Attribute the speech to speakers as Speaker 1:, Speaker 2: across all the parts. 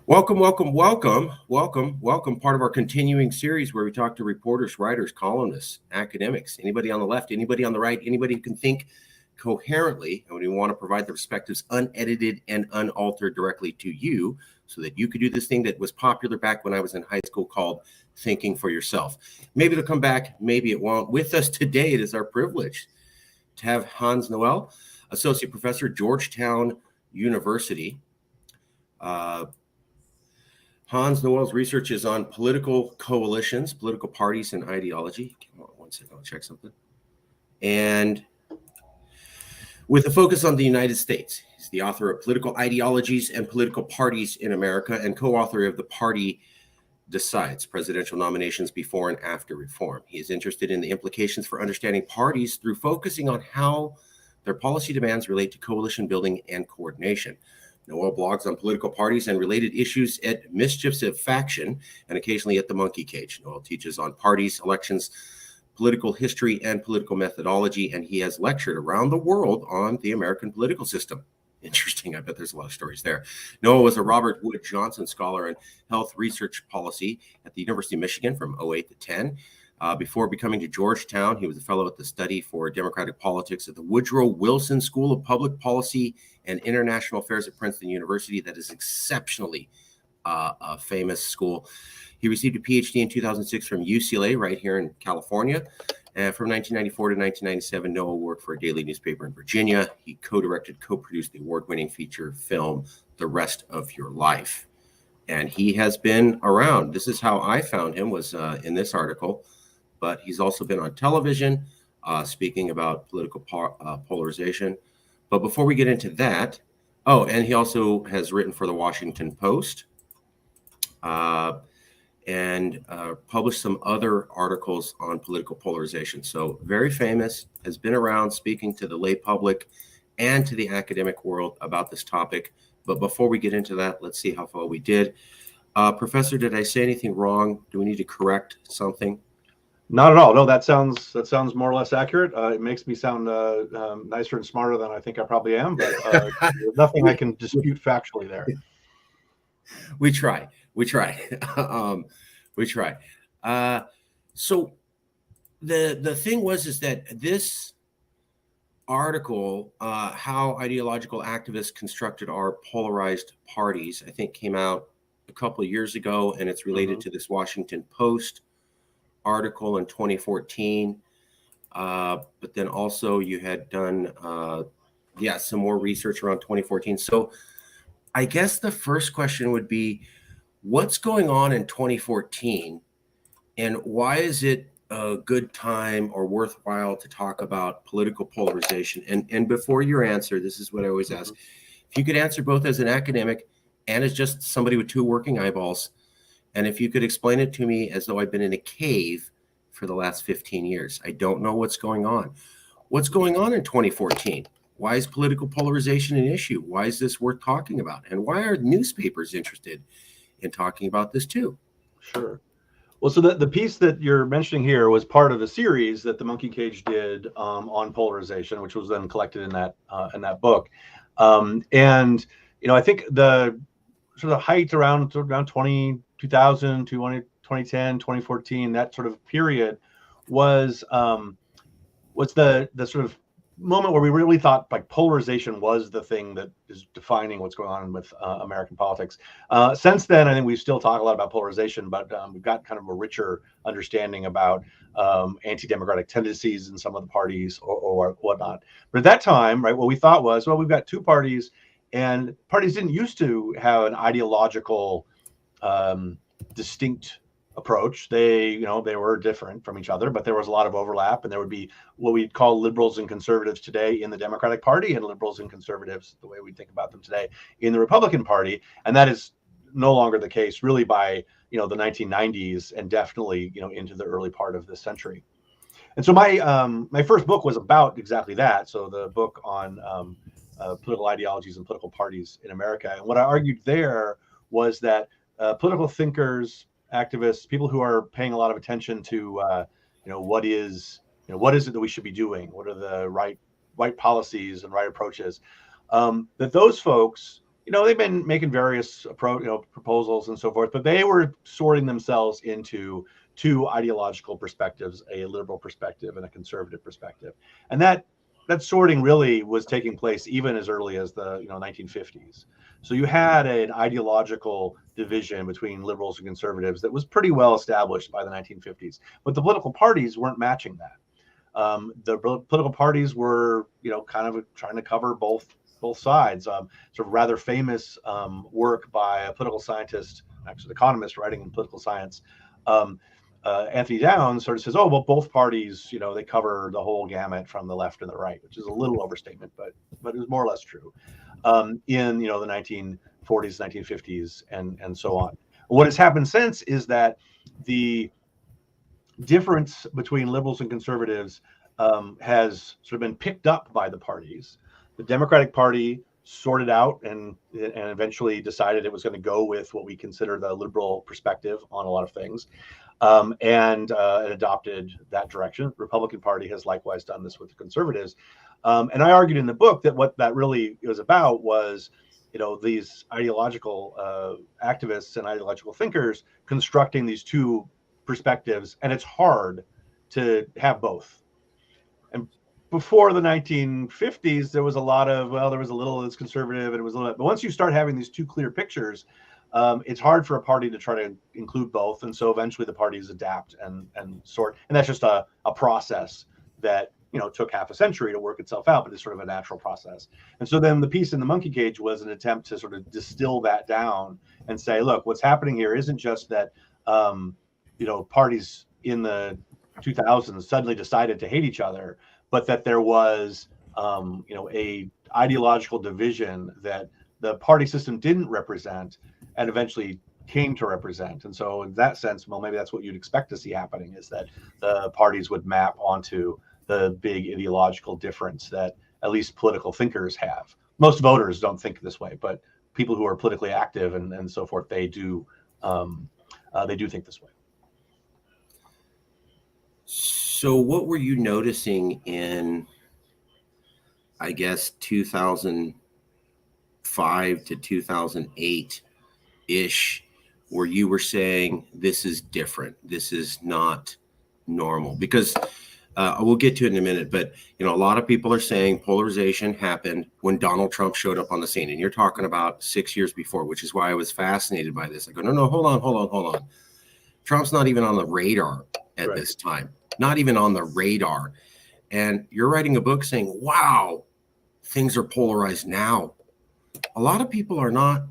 Speaker 1: Welcome, welcome, welcome, welcome, welcome. Part of our continuing series where we talk to reporters, writers, columnists, academics, anybody on the left, anybody on the right, anybody who can think coherently. And we want to provide the perspectives unedited and unaltered directly to you so that you could do this thing that was popular back when I was in high school called thinking for yourself. Maybe it'll come back, maybe it won't. With us today, it is our privilege to have Hans Noel, Associate Professor, Georgetown University. Hans Noel's research is on political coalitions, political parties, and ideology. Come on, one second, I'll check something. And with a focus on the United States. He's the author of Political Ideologies and Political Parties in America and co-author of The Party Decides, Presidential Nominations Before and After Reform. He is interested in the implications for understanding parties through focusing on how their policy demands relate to coalition building and coordination. Noel blogs on political parties and related issues at Mischiefs of Faction and occasionally at the Monkey Cage. Noel teaches on parties, elections, political history, and political methodology, and he has lectured around the world on the American political system. Interesting. I bet there's a lot of stories there. Noel was a Robert Wood Johnson Scholar in Health Research Policy at the University of Michigan from 2008 to 10. Before becoming to Georgetown, he was a fellow at the Study for Democratic Politics at the Woodrow Wilson School of Public Policy and International Affairs at Princeton University. That is exceptionally a famous school. He received a PhD in 2006 from UCLA right here in California. And from 1994 to 1997, Noel worked for a daily newspaper in Virginia. He co-directed, co-produced the award-winning feature film, The Rest of Your Life. And he has been around. This is how I found him, was in this article. But he's also been on television speaking about political polarization. But before we get into that, and he also has written for the Washington Post and published some other articles on political polarization. So very famous, has been around speaking to the lay public and to the academic world about this topic. But before we get into that, let's see how far we did. Professor, did I say anything wrong? Do we need to correct something?
Speaker 2: Not at all. No, that sounds more or less accurate. It makes me sound nicer and smarter than I think I probably am, but there's nothing I can dispute factually there.
Speaker 1: We try. So the thing is that this article, how ideological activists constructed our polarized parties, I think came out a couple of years ago, and it's related to this Washington Post article in 2014. But then also you had done, some more research around 2014. So I guess the first question would be, what's going on in 2014 and why is it a good time or worthwhile to talk about political polarization? And before your answer, this is what I always ask. If you could answer both as an academic and as just somebody with two working eyeballs, and if you could explain it to me as though I've been in a cave for the last 15 years. I don't know what's going on. What's going on in 2014? Why is political polarization an issue? Why is this worth talking about? And why are newspapers interested in talking about this too?
Speaker 2: Sure. Well, so the piece that you're mentioning here was part of a series that the Monkey Cage did on polarization, which was then collected in that book. And I think the sort of height around 2000, 2010, 2014, that sort of period was the sort of moment where we really thought like polarization was the thing that is defining what's going on with American politics. Since then, I think we still talk a lot about polarization, but we've got kind of a richer understanding about anti-democratic tendencies in some of the parties or whatnot. But at that time, right, what we thought was, well, we've got two parties, and parties didn't used to have an ideological distinct approach. They were different from each other, but there was a lot of overlap, and there would be what we'd call liberals and conservatives today in the Democratic Party, and liberals and conservatives, the way we think about them today, in the Republican Party. And that is no longer the case really by the 1990s and definitely into the early part of this century. And so my first book was about exactly that. So the book on political ideologies and political parties in America. And what I argued there was that political thinkers, activists, people who are paying a lot of attention to, what is it that we should be doing? What are the right policies and right approaches? That those folks they've been making various proposals and so forth, but they were sorting themselves into two ideological perspectives, a liberal perspective and a conservative perspective. And that sorting really was taking place even as early as the 1950s. So you had an ideological division between liberals and conservatives that was pretty well established by the 1950s, but the political parties weren't matching that. The political parties were, kind of trying to cover both sides. Sort of rather famous work by a political scientist, actually an economist writing in political science, Anthony Downs, sort of says, "Oh, well, both parties, they cover the whole gamut from the left and the right," which is a little overstatement, but it was more or less true in the 1940s, 1950s, and so on. What has happened since is that the difference between liberals and conservatives has sort of been picked up by the parties. The Democratic Party sorted out and eventually decided it was going to go with what we consider the liberal perspective on a lot of things, and adopted that direction. The Republican Party has likewise done this with the conservatives. And I argued in the book that what that really was about was, these ideological activists and ideological thinkers constructing these two perspectives, and it's hard to have both. And before the 1950s, there was a lot of, there was a little that's conservative and it was a little, but once you start having these two clear pictures, it's hard for a party to try to include both. And so eventually the parties adapt and sort, and that's just a process that, took half a century to work itself out, but it's sort of a natural process. And so then the piece in the Monkey Cage was an attempt to sort of distill that down and say, look, what's happening here isn't just that, parties in the 2000s suddenly decided to hate each other, but that there was, a ideological division that the party system didn't represent and eventually came to represent. And so in that sense, well, maybe that's what you'd expect to see happening, is that the parties would map onto the big ideological difference that at least political thinkers have. Most voters don't think this way, but people who are politically active and so forth, they do think this way.
Speaker 1: So what were you noticing in, I guess, 2005 to 2008-ish, where you were saying this is different, this is not normal? Because we'll get to it in a minute, but a lot of people are saying polarization happened when Donald Trump showed up on the scene, and you're talking about 6 years before, which is why I was fascinated by this. I go, no, hold on. Trump's not even on the radar at this time, not even on the radar. And you're writing a book saying, wow, things are polarized now. A lot of people are not,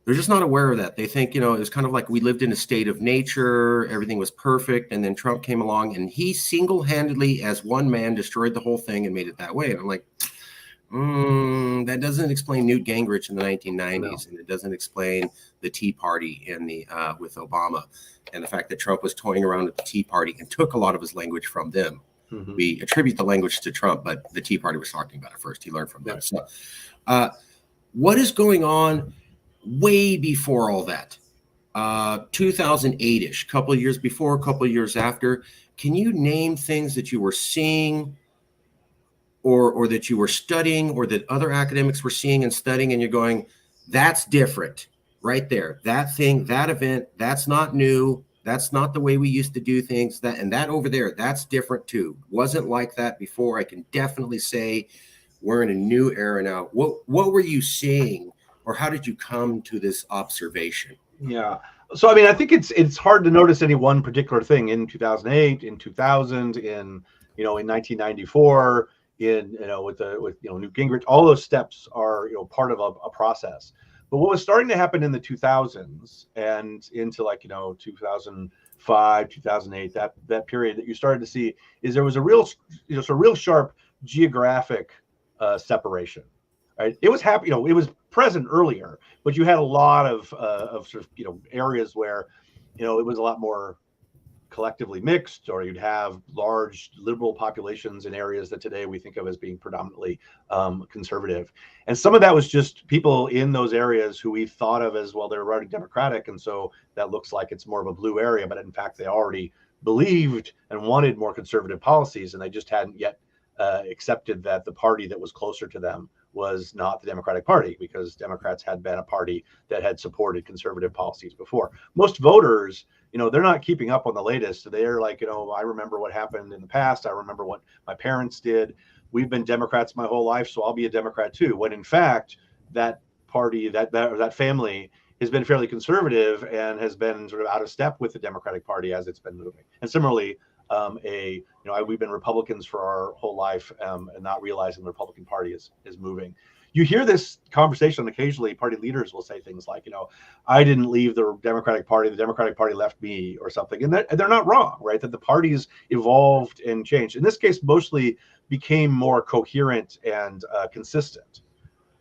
Speaker 1: they're just not aware of that. They think, it was kind of like we lived in a state of nature, everything was perfect, and then Trump came along and he single-handedly, as one man, destroyed the whole thing and made it that way. And I'm like, that doesn't explain Newt Gingrich in the 1990s, and it doesn't explain the Tea Party in the with Obama, and the fact that Trump was toying around with the Tea Party and took a lot of his language from them. Mm-hmm. We attribute the language to Trump, but the Tea Party was talking about it first. He learned from them. So, what is going on way before all that? 2008-ish, couple of years before, couple of years after. Can you name things that you were seeing, or that you were studying, or that other academics were seeing and studying, and you're going, that's different right there, that thing, that event, that's not new, that's not the way we used to do things, that, and that over there, that's different too, wasn't like that before? I can definitely say we're in a new era now. What were you seeing, or how did you come to this observation?
Speaker 2: Yeah, so I mean, I think it's hard to notice any one particular thing in 2008, in 2000, in in 1994, in with Newt Gingrich. All those steps are part of a process. But what was starting to happen in the 2000s and into 2005, 2008, that period that you started to see, is there was a real real sharp geographic separation. Right? It was it was present earlier, but you had a lot of sort of areas where it was a lot more collectively mixed, or you'd have large liberal populations in areas that today we think of as being predominantly conservative. And some of that was just people in those areas who we thought of as, well, they're already Democratic, and so that looks like it's more of a blue area, but in fact they already believed and wanted more conservative policies, and they just hadn't yet accepted that the party that was closer to them was not the Democratic Party, because Democrats had been a party that had supported conservative policies before. Most voters, they're not keeping up on the latest. They're like, I remember what happened in the past. I remember what my parents did. We've been Democrats my whole life, so I'll be a Democrat too. When in fact, that party, that family has been fairly conservative and has been sort of out of step with the Democratic Party as it's been moving. And similarly, we've been Republicans for our whole life, and not realizing the Republican Party is moving. You hear this conversation occasionally. Party leaders will say things like, I didn't leave the Democratic Party, the Democratic Party left me, or something. And they're not wrong, right? That the parties evolved and changed. In this case, mostly became more coherent and consistent.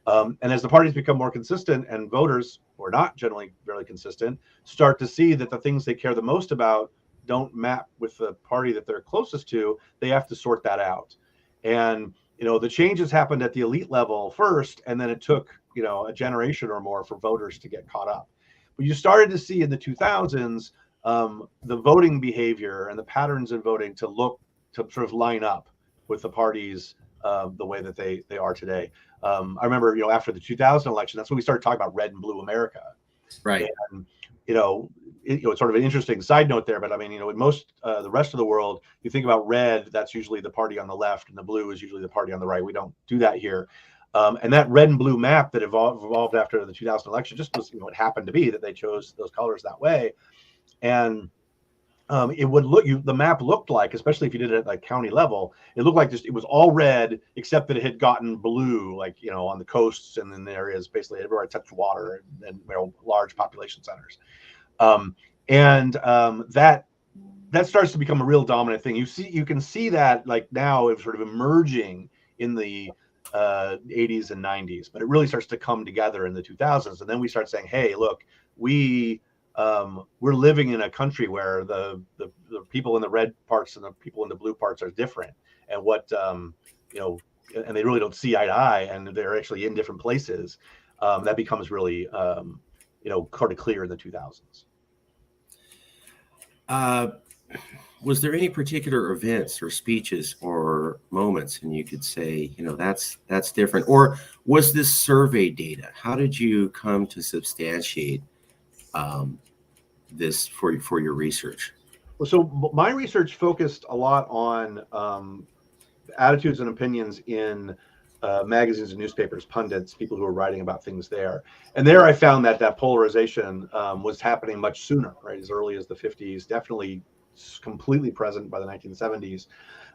Speaker 2: And as the parties become more consistent, and voters, who are not generally very consistent, start to see that the things they care the most about don't map with the party that they're closest to, they have to sort that out. And the changes happened at the elite level first, and then it took a generation or more for voters to get caught up. But you started to see in the 2000s the voting behavior and the patterns in voting to sort of line up with the parties the way that they are today. I remember after the 2000 election, that's when we started talking about red and blue America.
Speaker 1: Right.
Speaker 2: And it's sort of an interesting side note there, but I mean, in most the rest of the world, you think about red, that's usually the party on the left, and the blue is usually the party on the right. We don't do that here. And that red and blue map that evolved after the 2000 election just was, it happened to be that they chose those colors that way. And it would the map looked like, especially if you did it at like county level, it looked like it was all red, except that it had gotten blue, like, on the coasts and in the areas basically everywhere it touched water and large population centers. That starts to become a real dominant thing. You can see that like now it's sort of emerging in the 80s and 90s, but it really starts to come together in the 2000s. And then we start saying, hey, look, we're living in a country where the people in the red parts and the people in the blue parts are different, and and they really don't see eye to eye, and they're actually in different places. That becomes really sort of clear in the 2000s.
Speaker 1: Was there any particular events or speeches or moments, and you could say, that's different? Or was this survey data? How did you come to substantiate this for your research?
Speaker 2: Well, so my research focused a lot on attitudes and opinions in magazines and newspapers, pundits, people who were writing about things there. And there I found that polarization was happening much sooner, right? As early as the 50s, definitely completely present by the 1970s.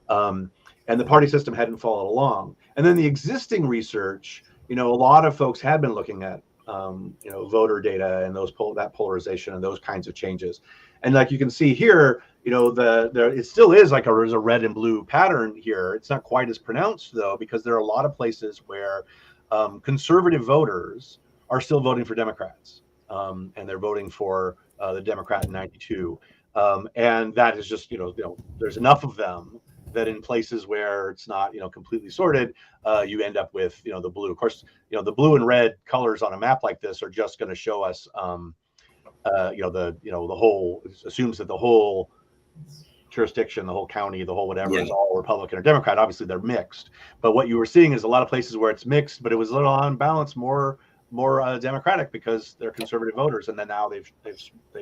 Speaker 2: And the party system hadn't followed along. And then the existing research, a lot of folks had been looking at voter data and that polarization and those kinds of changes. And like you can see here, it still is like there's a red and blue pattern here. It's not quite as pronounced though, because there are a lot of places where conservative voters are still voting for Democrats, and they're voting for the Democrat in '92, and that is just there's enough of them that in places where it's not completely sorted, you end up with the blue. Of course, the blue and red colors on a map like this are just going to show us the whole assumes that the whole jurisdiction, the whole county, the whole whatever is all Republican or Democrat. Obviously, they're mixed. But what you were seeing is a lot of places where it's mixed, but it was a little on balance more Democratic because they're conservative voters, and then now they've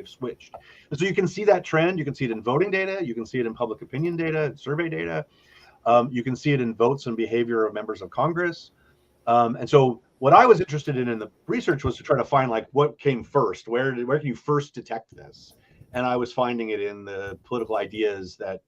Speaker 2: switched. And so you can see that trend. You can see it in voting data. You can see it in public opinion data, survey data. You can see it in votes and behavior of members of Congress. And so what I was interested in the research was to try to find like what came first. Where can you first detect this? And I was finding it in the political ideas that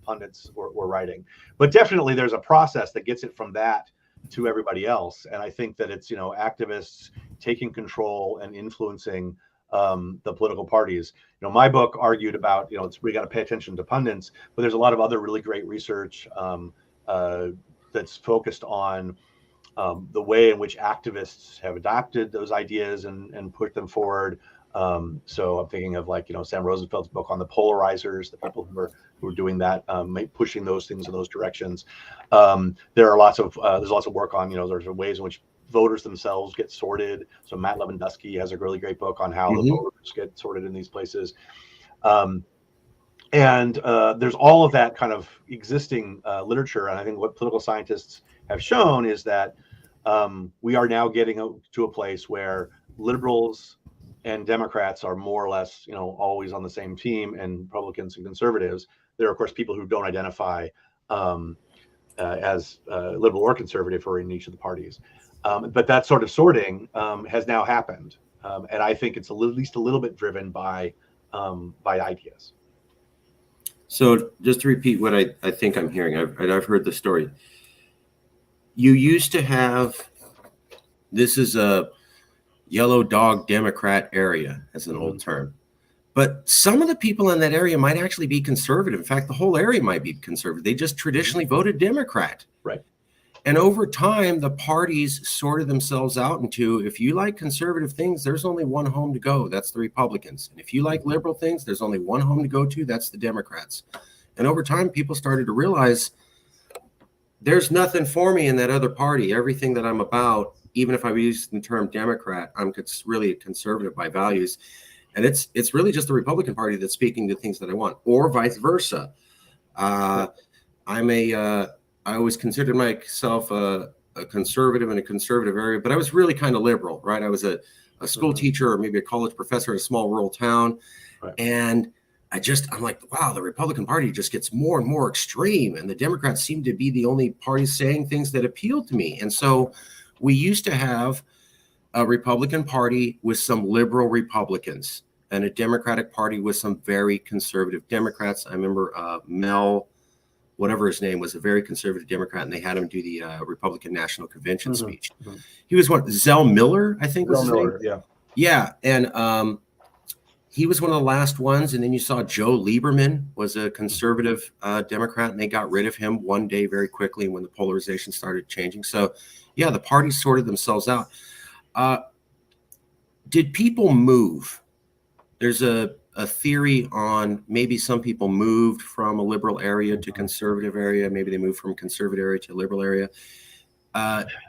Speaker 2: pundits were writing. But definitely there's a process that gets it from that to everybody else. And I think that it's, activists taking control and influencing the political parties. My book argued about, we got to pay attention to pundits, but there's a lot of other really great research that's focused on the way in which activists have adopted those ideas and put them forward. So I'm thinking of Sam Rosenfeld's book on the polarizers, the people who are doing that, pushing those things in those directions. There's lots of work on, there's ways in which voters themselves get sorted. So Matt Lewandowski has a really great book on how the voters get sorted in these places. And there's all of that kind of existing literature. And I think what political scientists have shown is that we are now getting to a place where liberals and Democrats are more or less, always on the same team, and Republicans and conservatives. There are, of course, people who don't identify as liberal or conservative or in each of the parties. But that sort of sorting has now happened. And I think it's at least a little bit driven by ideas.
Speaker 1: So just to repeat what I think I'm hearing, I've heard the story. You used to have, this is a yellow dog Democrat area as an old term, but some of the people in that area might actually be conservative. In fact, the whole area might be conservative. They just traditionally voted Democrat.
Speaker 2: Right.
Speaker 1: And over time, the parties sorted themselves out into, if you like conservative things, there's only one home to go. That's the Republicans. And if you like liberal things, there's only one home to go to. That's the Democrats. And over time, people started to realize there's nothing for me in that other party. Everything that I'm about, even if I use the term Democrat, I'm really conservative by values. And it's really just the Republican Party that's speaking to things that I want, or vice versa. I always considered myself a conservative in a conservative area, but I was really kind of liberal, right? I was a school teacher or maybe a college professor in a small rural town. Right. And I'm like, wow, the Republican Party just gets more and more extreme. And the Democrats seem to be the only party saying things that appeal to me. And so we used to have a Republican Party with some liberal Republicans and a Democratic Party with some very conservative Democrats. I remember Mel, whatever his name was, a very conservative Democrat, and they had him do the Republican National Convention speech. He was Zell Miller, I think was his name.
Speaker 2: Yeah.
Speaker 1: Yeah, and he was one of the last ones, and then you saw Joe Lieberman was a conservative Democrat, and they got rid of him one day very quickly when the polarization started changing. So, yeah, the parties sorted themselves out. Did people move? There's a theory on maybe some people moved from a liberal area to conservative area. Maybe they moved from conservative area to liberal area.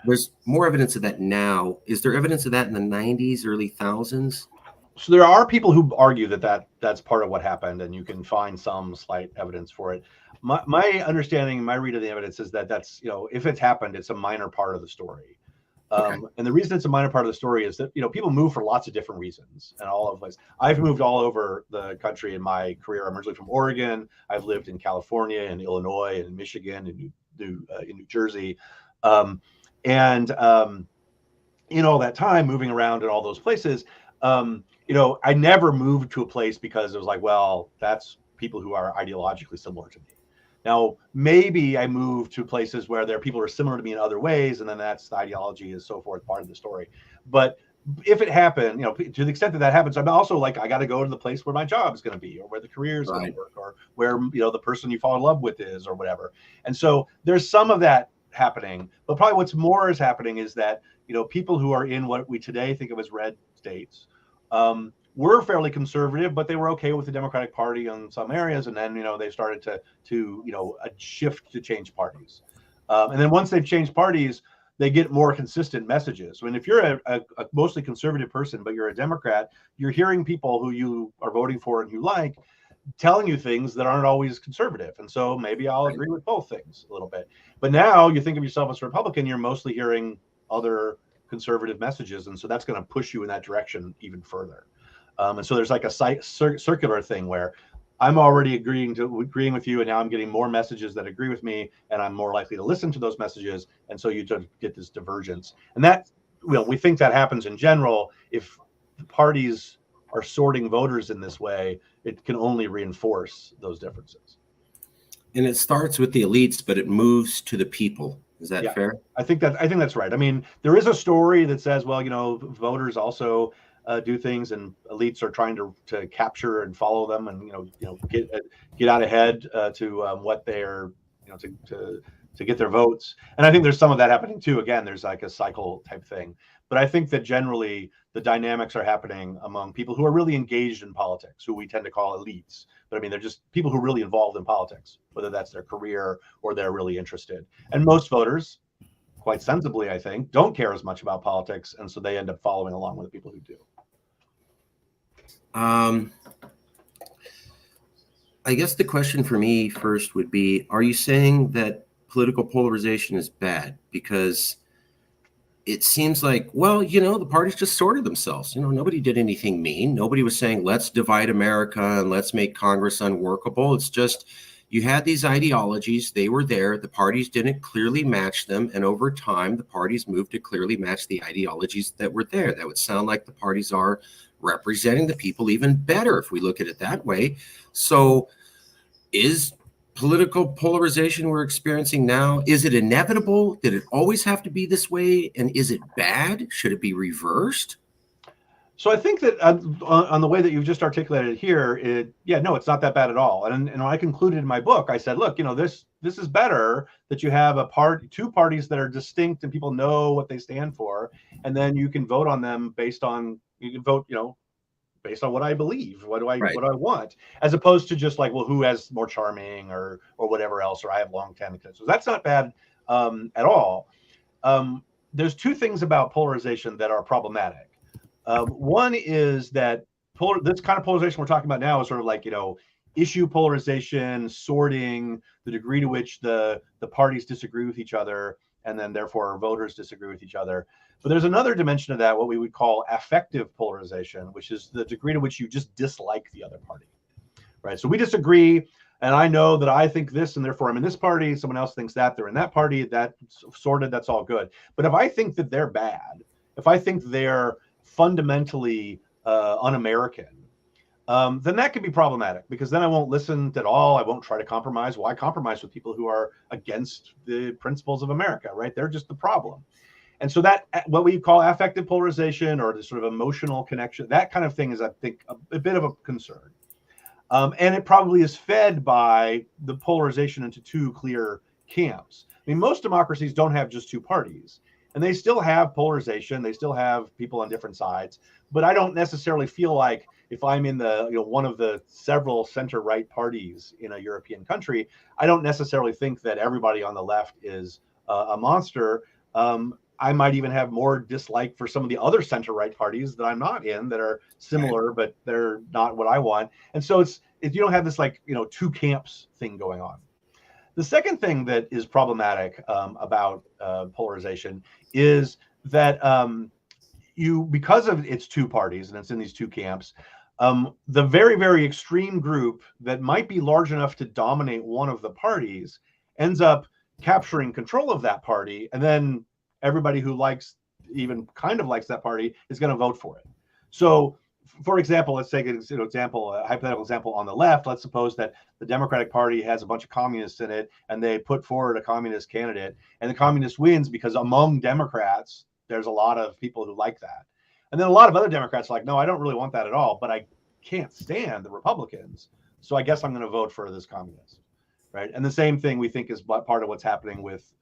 Speaker 1: There's more evidence of that now. Is there evidence of that in the 90s, early thousands?
Speaker 2: So there are people who argue that's part of what happened, and you can find some slight evidence for it. My understanding, my read of the evidence is that's, if it's happened, it's a minor part of the story. Okay. And the reason it's a minor part of the story is that, people move for lots of different reasons, and all of us. I've moved all over the country in my career. I'm originally from Oregon. I've lived in California and Illinois and Michigan and in New Jersey. In all that time moving around in all those places, I never moved to a place because it was like, well, that's people who are ideologically similar to me. Now, maybe I moved to places where there are people who are similar to me in other ways, and then that's the ideology and so forth, part of the story. But if it happened, to the extent that happens, I'm also like, I got to go to the place where my job is going to be, or where the career is going to work, or where, the person you fall in love with is, or whatever. And so there's some of that happening, but probably what's more is happening is that, people who are in what we today think of as red states, were fairly conservative, but they were okay with the Democratic Party in some areas. And then, they started to a shift to change parties. And then once they've changed parties, they get more consistent messages. I mean, if you're a mostly conservative person, but you're a Democrat, you're hearing people who you are voting for and you like telling you things that aren't always conservative. And so maybe I'll agree with both things a little bit. But now you think of yourself as a Republican, you're mostly hearing other conservative messages. And so that's going to push you in that direction even further. And so there's like a circular thing where I'm already agreeing with you, and now I'm getting more messages that agree with me, and I'm more likely to listen to those messages. And so you get this divergence. And that, we think that happens in general. If the parties are sorting voters in this way, it can only reinforce those differences.
Speaker 1: And it starts with the elites, but it moves to the people. Is that fair?
Speaker 2: I think that's right. I mean, there is a story that says, well, voters also do things, and elites are trying to capture and follow them, and get out ahead to what they're to get their votes. And I think there's some of that happening too. Again, there's like a cycle type thing. But I think that generally the dynamics are happening among people who are really engaged in politics, who we tend to call elites. But I mean, they're just people who are really involved in politics, whether that's their career or they're really interested. And most voters, quite sensibly, I think, don't care as much about politics, and so they end up following along with the people who do.
Speaker 1: I guess the question for me first would be, are you saying that political polarization is bad? Because it seems like, well, the parties just sorted themselves. Nobody did anything mean. Nobody was saying, let's divide America and let's make Congress unworkable. It's just you had these ideologies. They were there. The parties didn't clearly match them. And over time, the parties moved to clearly match the ideologies that were there. That would sound like the parties are representing the people even better if we look at it that way. So is political polarization we're experiencing now, is it inevitable? Did it always have to be this way? And is it bad? Should it be reversed?
Speaker 2: So I think that on the way that you've just articulated here, it's not that bad at all. And when I concluded in my book, I said, look, this is better that you have two parties that are distinct and people know what they stand for, and then you can vote on them based on what I believe, what do I want, as opposed to just like, well, who has more charming or whatever else, or I have long tendencies. So that's not bad at all. There's two things about polarization that are problematic. One is that this kind of polarization we're talking about now is sort of like, issue polarization, sorting, the degree to which the parties disagree with each other, and then therefore voters disagree with each other. But there's another dimension of that, what we would call affective polarization, which is the degree to which you just dislike the other party, right? So we disagree, and I know that I think this, and therefore I'm in this party. Someone else thinks that, they're in that party. That's sorted. That's all good. But if I think that they're bad, if I think they're fundamentally un-American, then that can be problematic, because then I won't listen at all. I won't try to compromise. Why compromise with people who are against the principles of America, right? They're just the problem. And so that, what we call affective polarization, or the sort of emotional connection, that kind of thing is, I think, a bit of a concern. And it probably is fed by the polarization into two clear camps. I mean, most democracies don't have just two parties, and they still have polarization. They still have people on different sides. But I don't necessarily feel like, if I'm in one of the several center-right parties in a European country, I don't necessarily think that everybody on the left is a monster. I might even have more dislike for some of the other center-right parties that I'm not in, that are similar, but they're not what I want. And so you don't have this two camps thing going on. The second thing that is problematic about polarization is that because of its two parties and it's in these two camps, the very, very extreme group that might be large enough to dominate one of the parties ends up capturing control of that party, and then everybody who even kind of likes that party is going to vote for it. So, for example, let's take a hypothetical example on the left. Let's suppose that the Democratic Party has a bunch of communists in it, and they put forward a communist candidate, and the communist wins because among Democrats, there's a lot of people who like that. And then a lot of other Democrats are like, no, I don't really want that at all, but I can't stand the Republicans, so I guess I'm going to vote for this communist. Right. And the same thing we think is part of what's happening with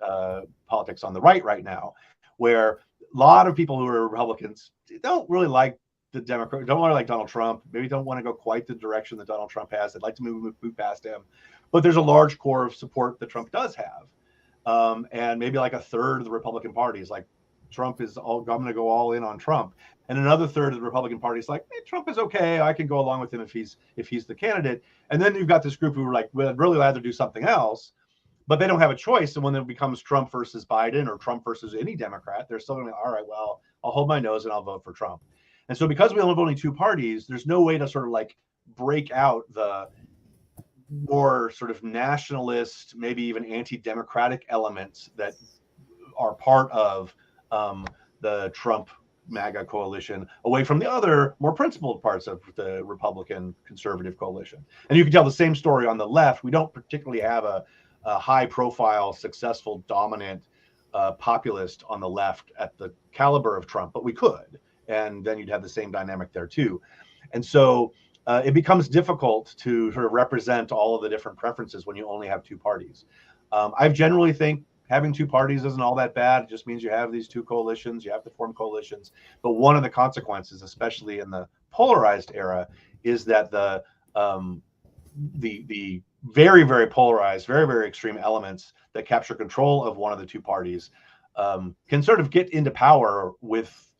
Speaker 2: politics on the right now, where a lot of people who are Republicans don't really like the Democrat, don't want to like Donald Trump, maybe don't want to go quite the direction that Donald Trump has. They'd like to move past him. But there's a large core of support that Trump does have. And maybe like a third of the Republican Party is like, Trump is I'm going to go all in on Trump. And another third of the Republican Party is like, hey, Trump is okay. I can go along with him if he's the candidate. And then you've got this group who are like, well, I'd really rather do something else, but they don't have a choice. And when it becomes Trump versus Biden or Trump versus any Democrat, they're still going to, all right, well, I'll hold my nose and I'll vote for Trump. And so because we only have only two parties, there's no way to sort of like break out the more sort of nationalist, maybe even anti-democratic elements that are part of the Trump MAGA coalition away from the other more principled parts of the Republican conservative coalition. And you can tell the same story on the left. We don't particularly have a high profile, successful, dominant populist on the left at the caliber of Trump, but we could. And then you'd have the same dynamic there too. And so it becomes difficult to sort of represent all of the different preferences when you only have two parties. I generally think having two parties isn't all that bad. It just means you have these two coalitions. You have to form coalitions. But one of the consequences, especially in the polarized era, is that the very, very polarized, very, very extreme elements that capture control of one of the two parties can sort of get into power with,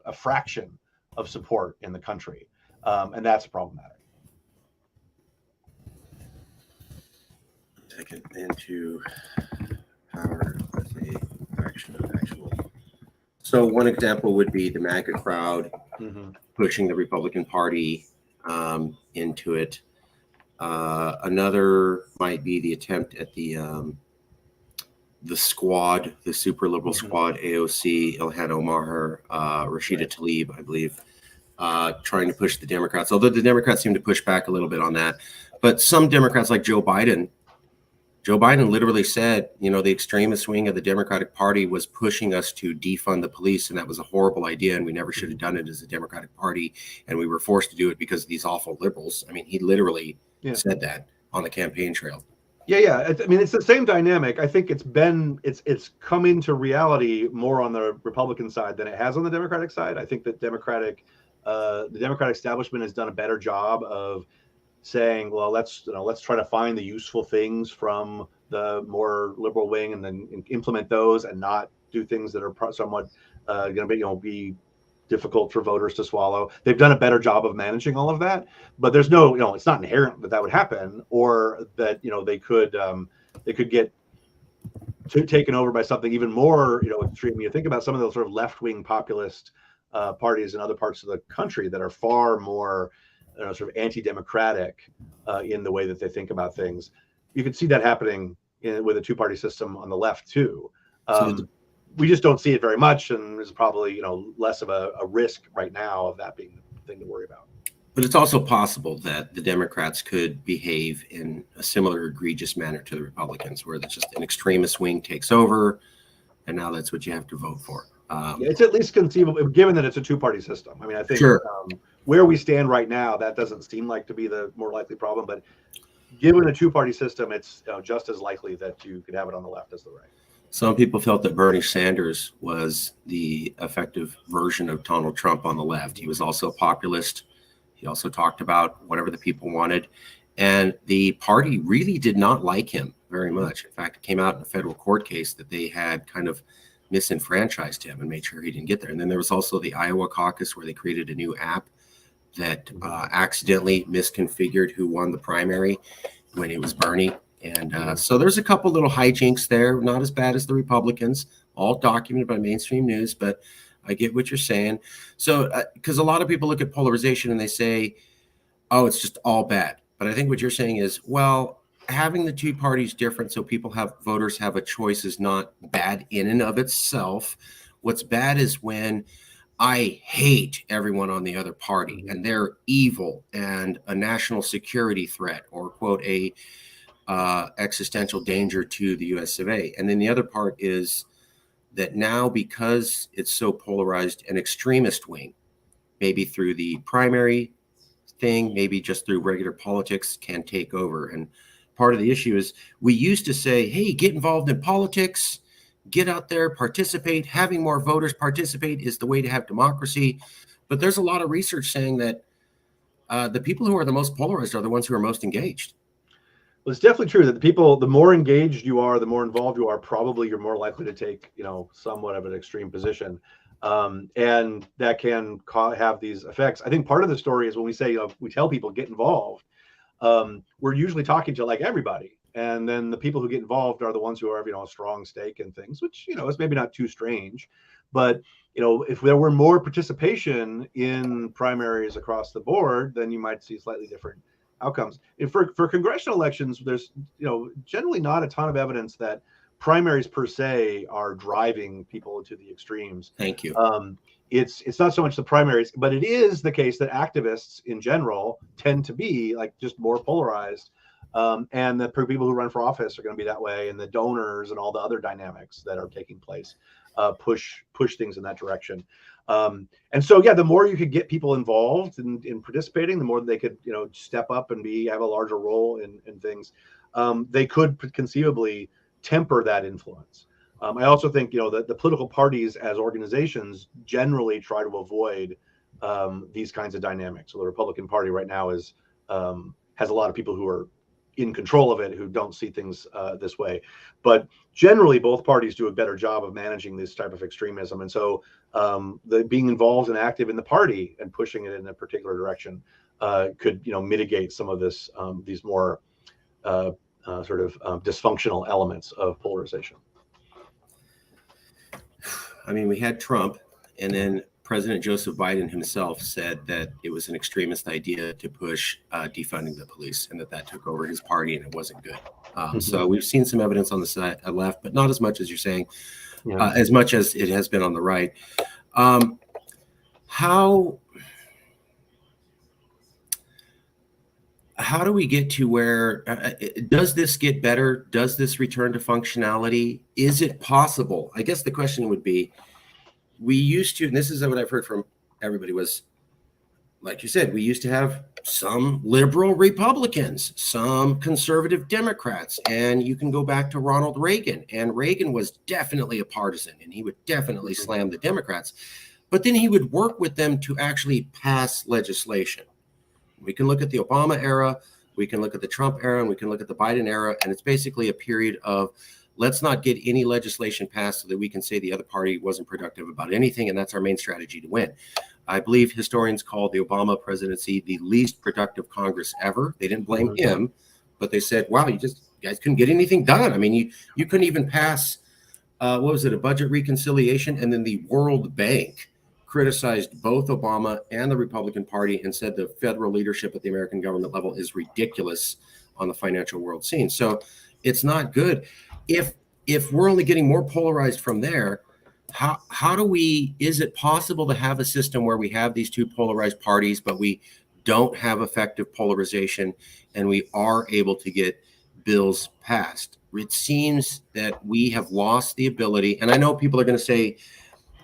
Speaker 2: a fraction of support in the country. And that's problematic.
Speaker 1: Take it into power with a fraction of actual So one example would be the MAGA crowd pushing the Republican Party into it. Another might be the attempt at the squad, the super liberal squad, AOC, Ilhan Omar, Rashida Tlaib, I believe, trying to push the Democrats, although the Democrats seem to push back a little bit on that. But some Democrats like Joe Biden literally said, the extremist wing of the Democratic Party was pushing us to defund the police, and that was a horrible idea, and we never should have done it as a Democratic Party, and we were forced to do it because of these awful liberals. I mean, he literally said that on the campaign trail.
Speaker 2: Yeah. I mean, it's the same dynamic. I think it's come into reality more on the Republican side than it has on the Democratic side. I think that the Democratic establishment has done a better job of saying, well, let's try to find the useful things from the more liberal wing and then implement those, and not do things that are somewhat going to be difficult for voters to swallow. They've done a better job of managing all of that, but there's no, it's not inherent that would happen, or that they could get taken over by something even more extreme. You think about some of those sort of left-wing populist parties in other parts of the country that are far more sort of anti-democratic in the way that they think about things. You could see that happening with a two-party system on the left too. We just don't see it very much, and there's probably less of a risk right now of that being the thing to worry about.
Speaker 1: But it's also possible that the Democrats could behave in a similar egregious manner to the Republicans, where it's just an extremist wing takes over, and now that's what you have to vote for.
Speaker 2: It's at least conceivable, given that it's a two-party system. I mean, I think where we stand right now, that doesn't seem like to be the more likely problem. But given a two-party system, it's just as likely that you could have it on the left as the right.
Speaker 1: Some people felt that Bernie Sanders was the effective version of Donald Trump on the left. He was also a populist. He also talked about whatever the people wanted. And the party really did not like him very much. In fact, it came out in a federal court case that they had kind of misenfranchised him and made sure he didn't get there. And then there was also the Iowa caucus, where they created a new app that accidentally misconfigured who won the primary when it was Bernie. And so there's a couple little hijinks there, not as bad as the Republicans, all documented by mainstream news, but I get what you're saying. So, because a lot of people look at polarization and they say, oh, it's just all bad. But I think what you're saying is, well, having the two parties different so voters have a choice is not bad in and of itself. What's bad is when I hate everyone on the other party and they're evil and a national security threat, or quote, a existential danger to the US of A. And then the other part is that now, because it's so polarized, an extremist wing, maybe through the primary thing, maybe just through regular politics, can take over. And part of the issue is we used to say, hey, get involved in politics, get out there, participate. Having more voters participate is the way to have democracy. But there's a lot of research saying that the people who are the most polarized are the ones who are most engaged.
Speaker 2: Well, it's definitely true that the more engaged you are, the more involved you are, probably you're more likely to take, somewhat of an extreme position. And that can have these effects. I think part of the story is when we say, we tell people get involved, we're usually talking to like everybody. And then the people who get involved are the ones who have, a strong stake in things, which, is maybe not too strange. But, if there were more participation in primaries across the board, then you might see slightly different outcomes. And for congressional elections, there's generally not a ton of evidence that primaries per se are driving people to the extremes.
Speaker 1: Thank you.
Speaker 2: It's not so much the primaries, but it is the case that activists in general tend to be like just more polarized, and the people who run for office are going to be that way, and the donors and all the other dynamics that are taking place push things in that direction. And so, the more you could get people involved in participating, the more they could, step up and have a larger role in things. They could conceivably temper that influence. I also think, that the political parties as organizations generally try to avoid these kinds of dynamics. So the Republican Party right now has a lot of people who are in control of it who don't see things this way. But generally, both parties do a better job of managing this type of extremism. And so being involved and active in the party and pushing it in a particular direction could, mitigate some of these more dysfunctional elements of polarization.
Speaker 1: I mean, we had Trump, and then President Joseph Biden himself said that it was an extremist idea to push defunding the police, and that took over his party, and it wasn't good. So we've seen some evidence on the side left, but not as much as you're saying, as much as it has been on the right. How do we get to where, does this get better? Does this return to functionality? Is it possible? I guess the question would be, we used to, and this is what I've heard from everybody, was, like you said, we used to have some liberal Republicans, some conservative Democrats, and you can go back to Ronald Reagan, and Reagan was definitely a partisan, and he would definitely slam the Democrats, but then he would work with them to actually pass legislation. We can look at the Obama era, we can look at the Trump era, and we can look at the Biden era, and it's basically a period of, let's not get any legislation passed so that we can say the other party wasn't productive about anything, and that's our main strategy to win. I believe historians called the Obama presidency the least productive Congress ever. They didn't blame him, but they said, wow, you guys couldn't get anything done. I mean, you couldn't even pass, what was it, a budget reconciliation, and then the World Bank criticized both Obama and the Republican Party and said the federal leadership at the American government level is ridiculous on the financial world scene. So it's not good. If we're only getting more polarized from there, how do we, is it possible to have a system where we have these two polarized parties, but we don't have effective polarization and we are able to get bills passed? It seems that we have lost the ability, and I know people are going to say,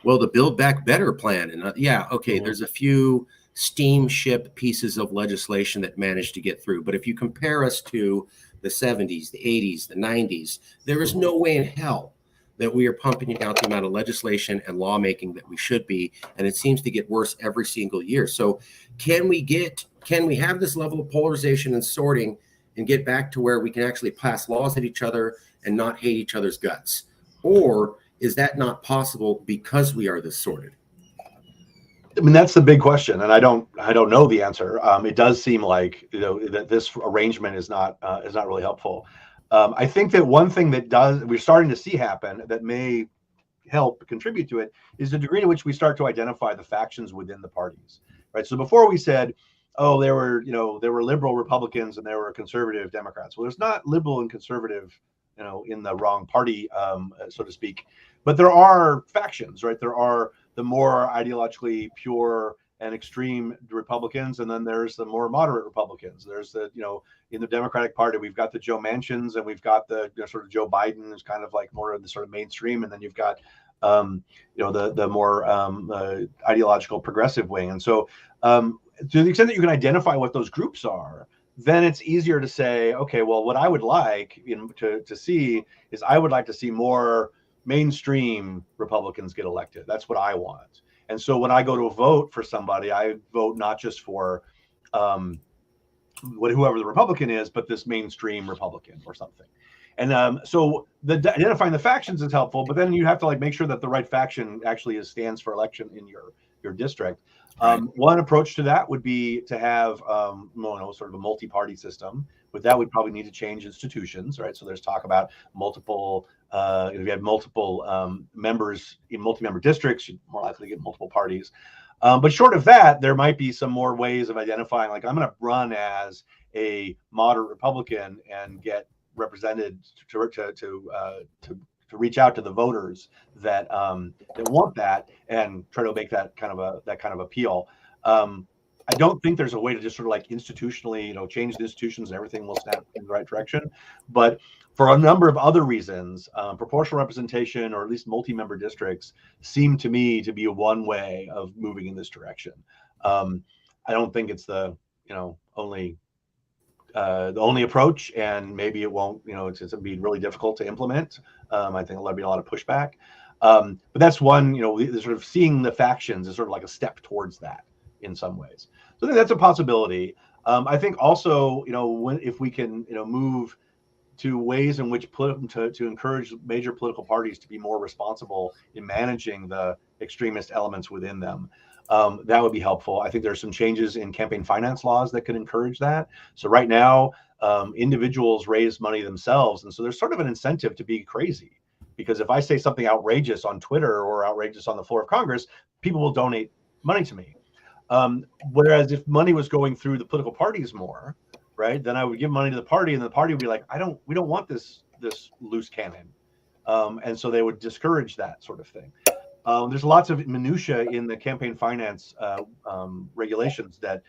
Speaker 1: well, the Build Back Better plan, and there's a few steamship pieces of legislation that managed to get through. But if you compare us to the 70s, the 80s, the 90s, there is no way in hell that we are pumping out the amount of legislation and lawmaking that we should be. And it seems to get worse every single year. So can we have this level of polarization and sorting and get back to where we can actually pass laws at each other and not hate each other's guts? Or is that not possible because we are this sorted?
Speaker 2: I mean, that's the big question, and I don't know the answer. It does seem like, that this arrangement is not really helpful. I think that one thing that we're starting to see happen that may help contribute to it is the degree to which we start to identify the factions within the parties, right? So before we said, oh, there were liberal Republicans and there were conservative Democrats. Well, there's not liberal and conservative, in the wrong party, so to speak. But there are factions, right? There are the more ideologically pure and extreme Republicans, and then there's the more moderate Republicans. There's the, in the Democratic Party, we've got the Joe Manchins, and we've got the sort of Joe Biden, who's kind of like more of the sort of mainstream, and then you've got the more ideological progressive wing. And so to the extent that you can identify what those groups are, then it's easier to say, okay, well, what I would like to see is, I would like to see more mainstream Republicans get elected. That's what I want. And so when I go to vote for somebody, I vote not just for whoever the Republican is, but this mainstream Republican or something. And so identifying the factions is helpful, but then you have to make sure that the right faction actually stands for election in your district. One approach to that would be to have sort of a multi-party system. With that, we'd probably need to change institutions, right? So there's talk about multiple, if you have multiple members in multi-member districts, you're more likely to get multiple parties. But short of that, there might be some more ways of identifying, like, I'm going to run as a moderate Republican and get represented to reach out to the voters that want that and try to make that kind of appeal. I don't think there's a way to just sort of institutionally, change the institutions and everything will snap in the right direction. But for a number of other reasons, proportional representation, or at least multi-member districts, seem to me to be one way of moving in this direction. I don't think it's the only approach, and maybe it won't. It's be really difficult to implement. I think there'll be a lot of pushback. But that's one. Sort of seeing the factions is sort of like a step towards that in some ways. So I think that's a possibility. I think also, if we can, move to ways in which to encourage major political parties to be more responsible in managing the extremist elements within them, that would be helpful. I think there's some changes in campaign finance laws that could encourage that. So right now, individuals raise money themselves, and so there's sort of an incentive to be crazy, because if I say something outrageous on Twitter or outrageous on the floor of Congress, people will donate money to me. Whereas if money was going through the political parties more, right, then I would give money to the party, and the party would be like, we don't want this loose cannon, and so they would discourage that sort of thing. There's lots of minutia in the campaign finance regulations that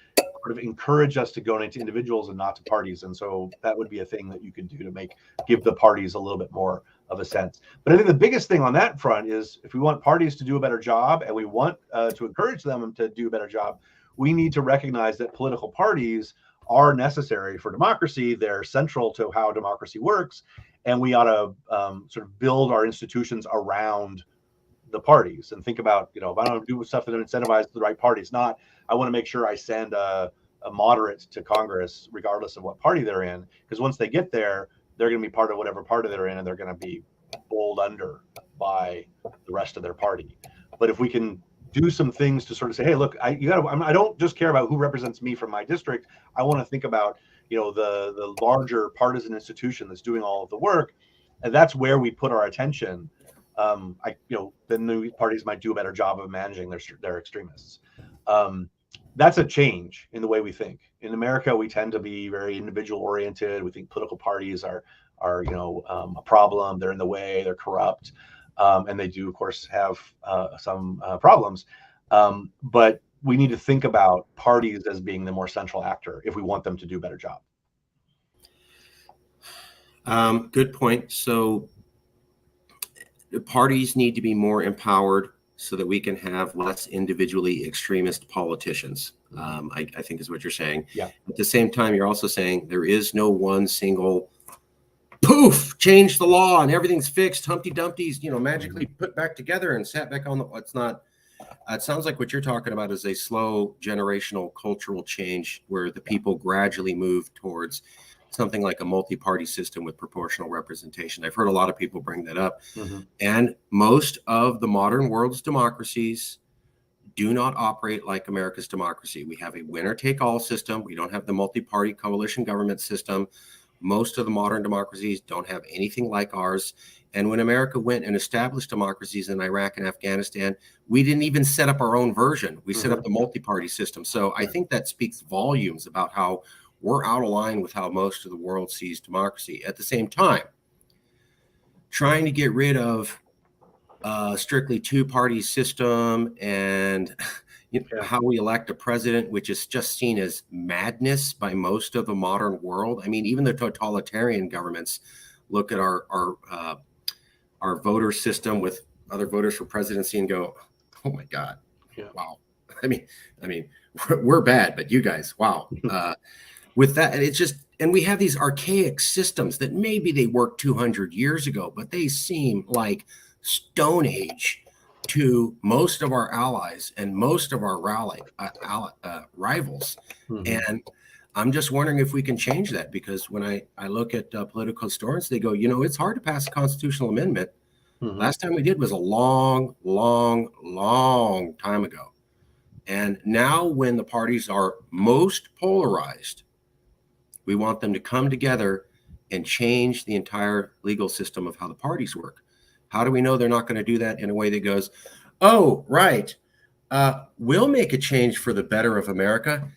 Speaker 2: sort of encourage us to donate to individuals and not to parties, and so that would be a thing that you could do to give the parties a little bit more of a sense. But I think the biggest thing on that front is, if we want parties to do a better job, and we want to encourage them to do a better job, we need to recognize that political parties are necessary for democracy. They're central to how democracy works, and we ought to sort of build our institutions around the parties and think about, if I don't do stuff that incentivizes the right parties, not I want to make sure I send a moderate to Congress regardless of what party they're in, because once they get there, they're going to be part of whatever party they're in, and they're going to be bowled under by the rest of their party. But if we can do some things to sort of say, hey, look, I don't just care about who represents me from my district. I want to think about, the larger partisan institution that's doing all of the work, and that's where we put our attention. The new parties might do a better job of managing their extremists. That's a change in the way we think. In America, we tend to be very individual oriented. We think political parties are a problem. They're in the way. They're corrupt, and they do, of course, have some problems. But we need to think about parties as being the more central actor if we want them to do a better job.
Speaker 1: Good point. So the parties need to be more empowered so that we can have less individually extremist politicians, I think is what you're saying.
Speaker 2: Yeah.
Speaker 1: At the same time, you're also saying there is no one single poof, change the law and everything's fixed, Humpty Dumpty's, magically put back together and sat back on the, it's not, it sounds like what you're talking about is a slow generational cultural change where the people gradually move towards something like a multi-party system with proportional representation. I've heard a lot of people bring that up. Mm-hmm. And most of the modern world's democracies do not operate like America's democracy. We have a winner-take-all system. We don't have the multi-party coalition government system. Most of the modern democracies don't have anything like ours. And when America went and established democracies in Iraq and Afghanistan, we didn't even set up our own version. We set up the multi-party system. So I think that speaks volumes about how we're out of line with how most of the world sees democracy. At the same time, trying to get rid of strictly two-party system and how we elect a president, which is just seen as madness by most of the modern world. I mean, even the totalitarian governments look at our voter system with other voters for presidency and go, "Oh my God, wow!" I mean, we're bad, but you guys, wow. With that, it's just, and we have these archaic systems that maybe they worked 200 years ago, but they seem like Stone Age to most of our allies and most of our rivals. Mm-hmm. And I'm just wondering if we can change that, because when I look at political historians, they go, it's hard to pass a constitutional amendment. Mm-hmm. Last time we did was a long, long, long time ago. And now when the parties are most polarized, we want them to come together and change the entire legal system of how the parties work. How do we know they're not going to do that in a way that goes, oh, right, we'll make a change for the better of America.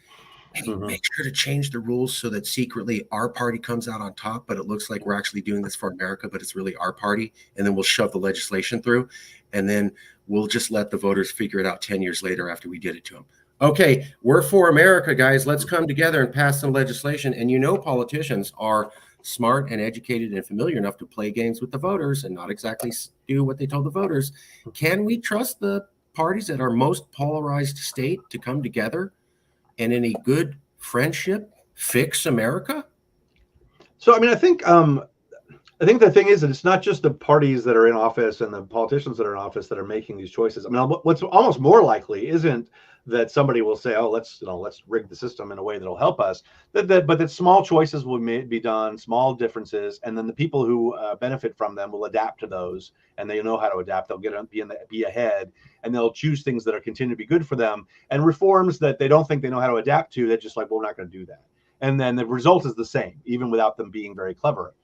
Speaker 1: Mm-hmm. Make sure to change the rules so that secretly our party comes out on top, but it looks like we're actually doing this for America, but it's really our party. And then we'll shove the legislation through, and then we'll just let the voters figure it out 10 years later after we did it to them. Okay, we're for America, guys. Let's come together and pass some legislation. And politicians are smart and educated and familiar enough to play games with the voters and not exactly do what they told the voters. Can we trust the parties that are most polarized state to come together and in a good friendship fix America?
Speaker 2: So, I think the thing is that it's not just the parties that are in office and the politicians that are in office that are making these choices. What's almost more likely isn't that somebody will say, "Oh, let's rig the system in a way that'll help us." But that small choices will be done, small differences, and then the people who benefit from them will adapt to those, and they know how to adapt. They'll be ahead, and they'll choose things that are continue to be good for them, and reforms that they don't think they know how to adapt to. They're just like, "Well, we're not going to do that," and then the result is the same, even without them being very clever.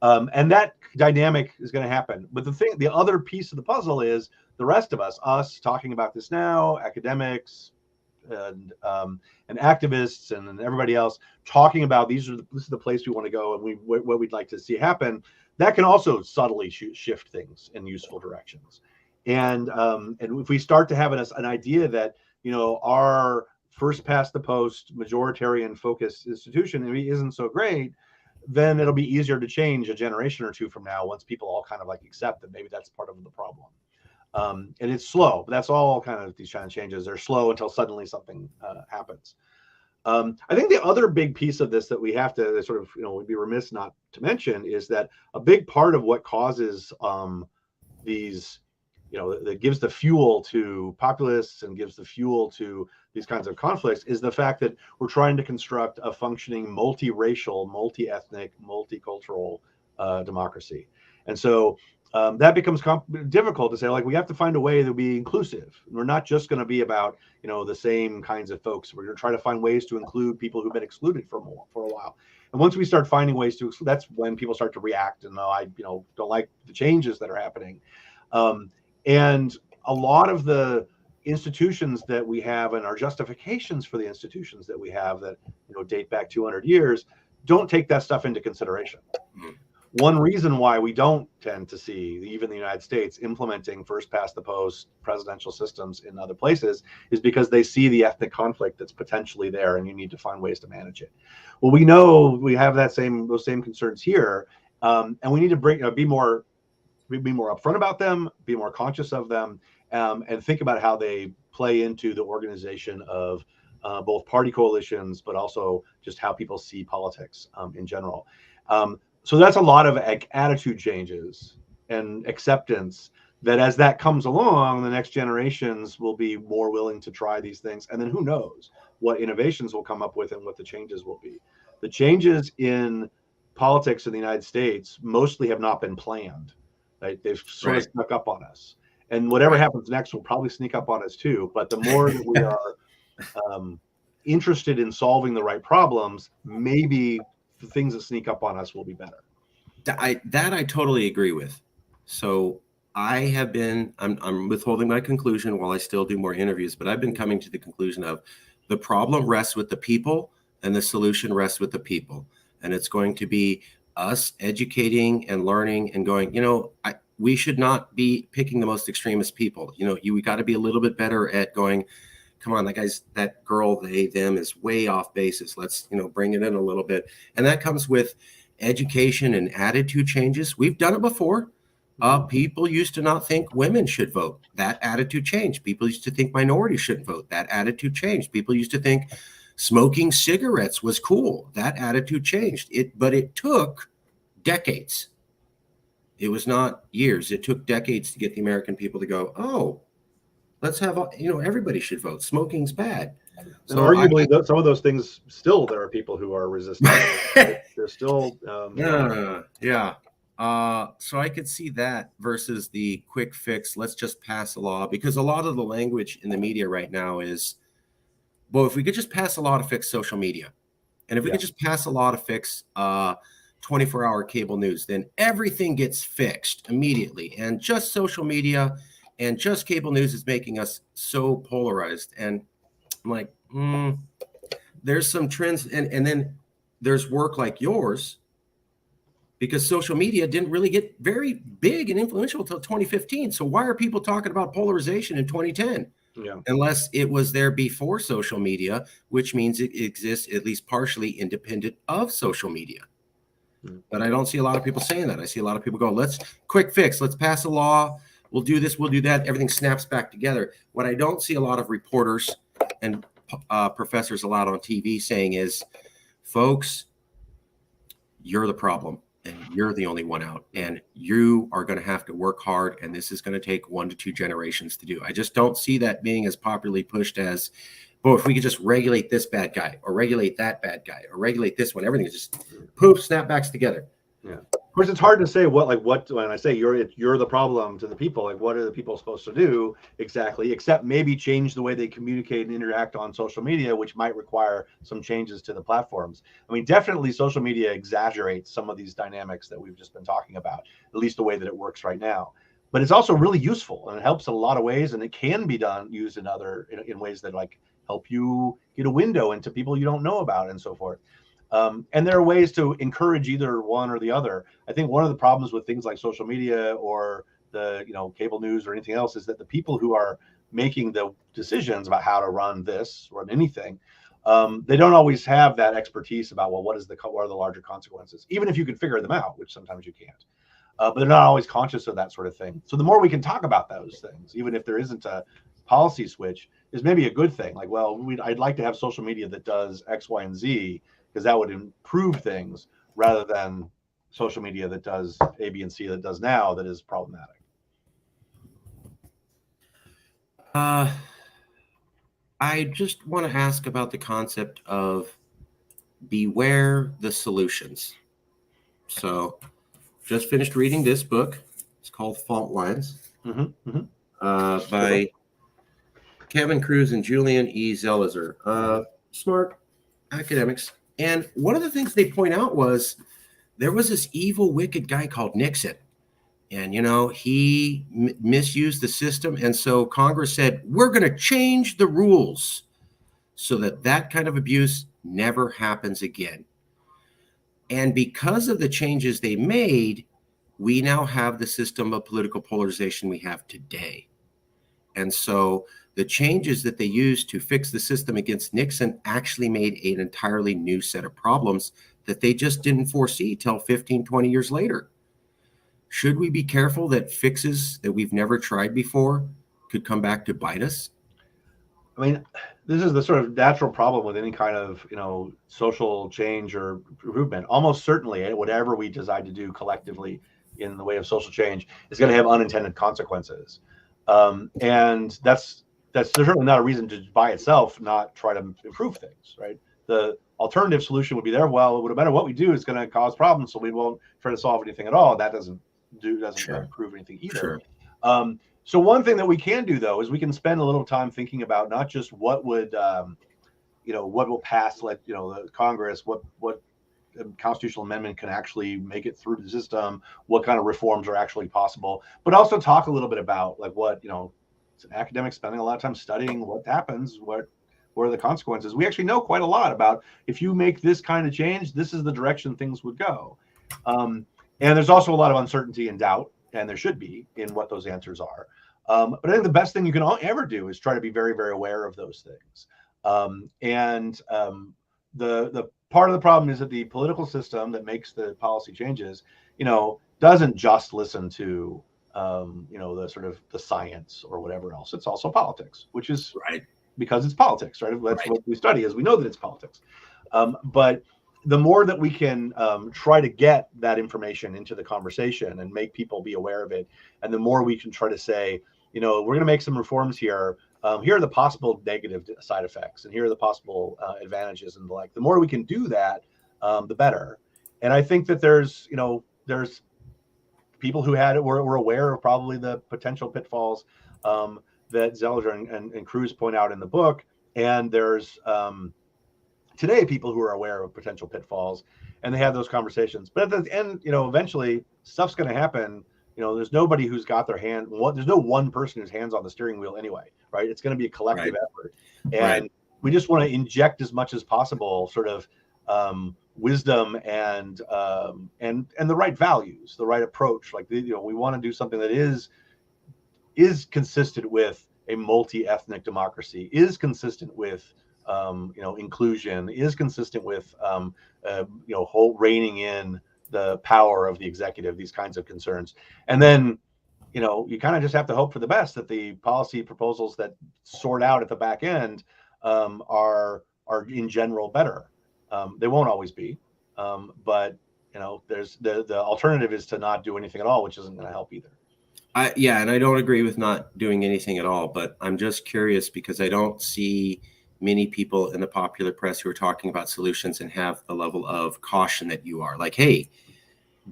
Speaker 2: And that dynamic is going to happen. But the other piece of the puzzle is the rest of us talking about this now, academics and activists and everybody else talking about this is the place we want to go and what we'd like to see happen. That can also subtly shift things in useful directions. And if we start to have an idea that, our first past the post majoritarian focused institution maybe isn't so great, then it'll be easier to change a generation or two from now once people all kind of like accept that maybe that's part of the problem. And it's slow, but that's all kind of these kind of changes. They're slow until suddenly something happens. I think the other big piece of this that we have to sort of, we'd be remiss not to mention is that a big part of what causes these, that gives the fuel to populists and gives the fuel to these kinds of conflicts is the fact that we're trying to construct a functioning multiracial, multi-ethnic, multicultural democracy. And so that becomes difficult to say, like, we have to find a way to be inclusive. We're not just going to be about, the same kinds of folks. We're going to try to find ways to include people who've been excluded for a while. And once we start finding ways to exclude, that's when people start to react and, I don't like the changes that are happening. And a lot of the institutions that we have and our justifications for the institutions that we have that, date back 200 years don't take that stuff into consideration. One reason why we don't tend to see even the United States implementing first past the post presidential systems in other places is because they see the ethnic conflict that's potentially there, and you need to find ways to manage it. Well, we know we have those same concerns here, and we need to be more upfront about them, be more conscious of them, and think about how they play into the organization of both party coalitions, but also just how people see politics in general. So that's a lot of attitude changes and acceptance that as that comes along, the next generations will be more willing to try these things. And then who knows what innovations we'll come up with and what the changes will be. The changes in politics in the United States mostly have not been planned. Right? They've sort of snuck up on us. And whatever happens next will probably sneak up on us too. But the more that we are interested in solving the right problems, maybe the things that sneak up on us will be better.
Speaker 1: I totally agree with. So I'm withholding my conclusion while I still do more interviews, but I've been coming to the conclusion of the problem rests with the people and the solution rests with the people. And it's going to be us educating and learning and going, we should not be picking the most extremist people. We got to be a little bit better at going, come on, that girl, they, them is way off basis. Let's, bring it in a little bit. And that comes with education and attitude changes. We've done it before. People used to not think women should vote. That attitude changed. People used to think minorities shouldn't vote. That attitude changed. People used to think smoking cigarettes was cool. That attitude changed. But it took decades. It was not years. It took decades to get the American people to go, oh, let's have, everybody should vote. Smoking's bad.
Speaker 2: So arguably, some of those things still, there are people who are resistant. They're still.
Speaker 1: Yeah. So I could see that versus the quick fix. Let's just pass a law, because a lot of the language in the media right now is, well, if we could just pass a law to fix social media, and if we could just pass a law to fix 24-hour cable news, then everything gets fixed immediately. And just social media and just cable news is making us so polarized. And I'm like, there's some trends. And then there's work like yours, because social media didn't really get very big and influential until 2015. So why are people talking about polarization in 2010?
Speaker 2: Yeah.
Speaker 1: Unless it was there before social media, which means it exists at least partially independent of social media. But I don't see a lot of people saying that. I see a lot of people go, let's quick fix, let's pass a law, we'll do this, we'll do that, everything snaps back together. What I don't see a lot of reporters and professors allowed on TV saying is, folks, you're the problem and you're the only one out, and you are going to have to work hard, and this is going to take 1 to 2 generations to do. I just don't see that being as popularly pushed as, well, if we could just regulate this bad guy or regulate that bad guy or regulate this one, everything is just poof, snapbacks together.
Speaker 2: Yeah. course, it's hard to say what when I say you're the problem to the people, like what are the people supposed to do exactly, except maybe change the way they communicate and interact on social media, which might require some changes to the platforms. I mean, definitely social media exaggerates some of these dynamics that we've just been talking about, at least the way that it works right now. But it's also really useful and it helps in a lot of ways, and it can be used in ways that like help you get a window into people you don't know about and so forth. And there are ways to encourage either one or the other. I think one of the problems with things like social media or the cable news or anything else is that the people who are making the decisions about how to run anything, they don't always have that expertise about what are the larger consequences, even if you can figure them out, which sometimes you can't. But they're not always conscious of that sort of thing. So the more we can talk about those things, even if there isn't a policy switch, is maybe a good thing. Like, well, I'd like to have social media that does X, Y, and Z, because that would improve things, rather than social media that does A, B, and C that does now that is problematic.
Speaker 1: I just want to ask about the concept of beware the solutions. So just finished reading this book. It's called Fault Lines, by Kevin Cruz and Julian E. Zelizer, smart academics. And one of the things they point out was there was this evil, wicked guy called Nixon. And, he misused the system. And so Congress said, we're going to change the rules so that kind of abuse never happens again. And because of the changes they made, we now have the system of political polarization we have today. And so the changes that they used to fix the system against Nixon actually made an entirely new set of problems that they just didn't foresee till 15, 20 years later. Should we be careful that fixes that we've never tried before could come back to bite us?
Speaker 2: I mean, this is the sort of natural problem with any kind of, social change or improvement. Almost certainly, whatever we decide to do collectively in the way of social change is going to have unintended consequences. And that's certainly not a reason to by itself not try to improve things, right? The alternative solution would be there. Well, no matter what we do, it's going to cause problems, so we won't try to solve anything at all. That doesn't improve anything either.
Speaker 1: Sure.
Speaker 2: So one thing that we can do, though, is we can spend a little time thinking about not just what would, what will pass, the Congress, what constitutional amendment can actually make it through the system, what kind of reforms are actually possible, but also talk a little bit about what, it's an academic spending a lot of time studying what happens, what are the consequences. We actually know quite a lot about if you make this kind of change, this is the direction things would go. And there's also a lot of uncertainty and doubt, and there should be, in what those answers are. But I think the best thing you can ever do is try to be very, very aware of those things. The part of the problem is that the political system that makes the policy changes, doesn't just listen to, the sort of the science or whatever else. It's also politics, which is
Speaker 1: right
Speaker 2: because it's politics, right? That's what we study, is we know that it's politics. But the more that we can try to get that information into the conversation and make people be aware of it, and the more we can try to say, we're going to make some reforms here. Here are the possible negative side effects, and here are the possible advantages, and the more we can do that, the better. And I think that there's people who were aware of probably the potential pitfalls that Zelizer and Cruz point out in the book, and there's today people who are aware of potential pitfalls, and they have those conversations. But at the end, eventually stuff's going to happen. There's nobody who's got their hand. There's no one person whose hands on the steering wheel anyway, right? It's going to be a collective effort, and we just want to inject as much as possible, sort of wisdom and the right values, the right approach. We want to do something that is consistent with a multi-ethnic democracy, is consistent with inclusion, is consistent with reining in the power of the executive, these kinds of concerns. And then you kind of just have to hope for the best, that the policy proposals that sort out at the back end are in general better. They won't always be, but there's the alternative is to not do anything at all, which isn't going to help either.
Speaker 1: And I don't agree with not doing anything at all, but I'm just curious because I don't see many people in the popular press who are talking about solutions and have the level of caution that you are. Like, hey,